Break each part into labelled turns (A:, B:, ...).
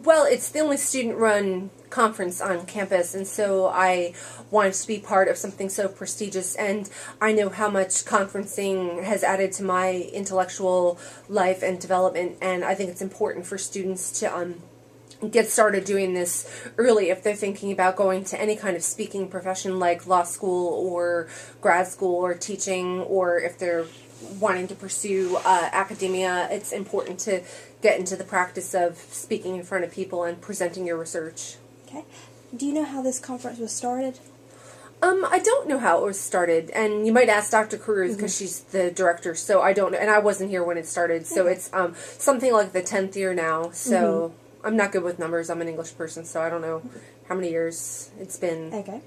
A: Well, it's the only student-run conference on campus, and so I wanted to be part of something so prestigious, and I know how much conferencing has added to my intellectual life and development, and I think it's important for students to get started doing this early if they're thinking about going to any kind of speaking profession like law school or grad school or teaching, or if they're wanting to pursue academia. It's important to get into the practice of speaking in front of people and presenting your research.
B: Okay. Do you know how this conference was started?
A: I don't know how it was started, and you might ask Dr. Cruz because she's the director, so I don't know, and I wasn't here when it started, so it's something like the 10th year now, so I'm not good with numbers. I'm an English person, so I don't know how many years it's been.
B: Okay.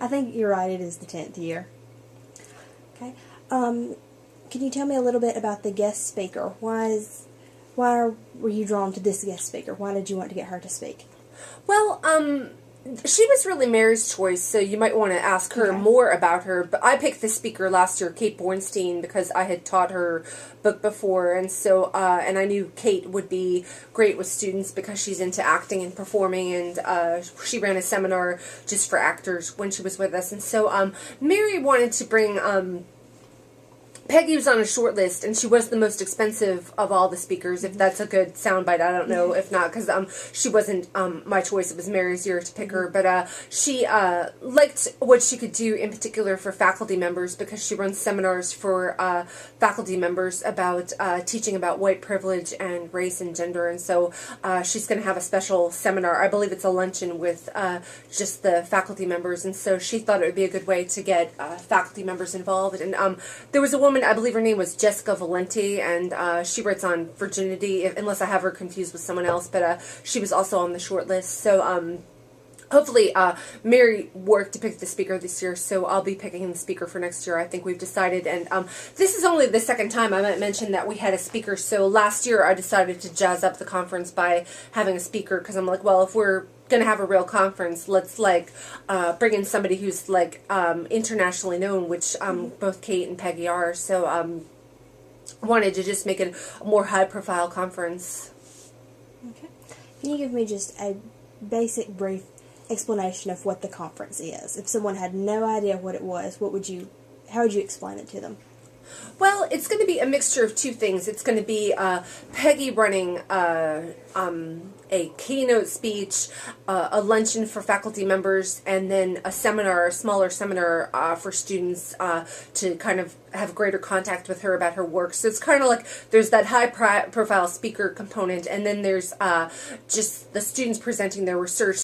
B: I think you're right, it is the 10th year. Okay. Can you tell me a little bit about the guest speaker? Why were you drawn to this guest speaker? Why did you want to get her to speak?
A: Well, she was really Mary's choice, so you might want to ask her more about her. But I picked the speaker last year, Kate Bornstein, because I had taught her book before, and so and I knew Kate would be great with students because she's into acting and performing, and she ran a seminar just for actors when she was with us, and so Mary wanted to bring. Peggy was on a short list, and she was the most expensive of all the speakers, if that's a good soundbite. I don't know if not, because she wasn't my choice. It was Mary's year to pick her, but she liked what she could do in particular for faculty members, because she runs seminars for faculty members about teaching about white privilege and race and gender, and so she's going to have a special seminar. I believe it's a luncheon with just the faculty members, and so she thought it would be a good way to get faculty members involved. And there was a woman, I believe her name was Jessica Valenti, and she writes on virginity, unless I have her confused with someone else, but she was also on the short list. So hopefully Mary worked to pick the speaker this year, so I'll be picking the speaker for next year. I think we've decided, and this is only the second time I might mention that we had a speaker. So last year I decided to jazz up the conference by having a speaker, because I'm like, well, if we're going to have a real conference, let's bring in somebody who's internationally known, which both Kate and Peggy are. So wanted to just make it a more high profile conference.
B: Okay. Can you give me just a basic brief explanation of what the conference is? If someone had no idea what it was, how would you explain it to them?
A: Well, it's going to be a mixture of two things. It's going to be Peggy running a keynote speech, a luncheon for faculty members, and then a smaller seminar for students to kind of have greater contact with her about her work. So it's kind of like there's that high-profile speaker component, and then there's just the students presenting their research.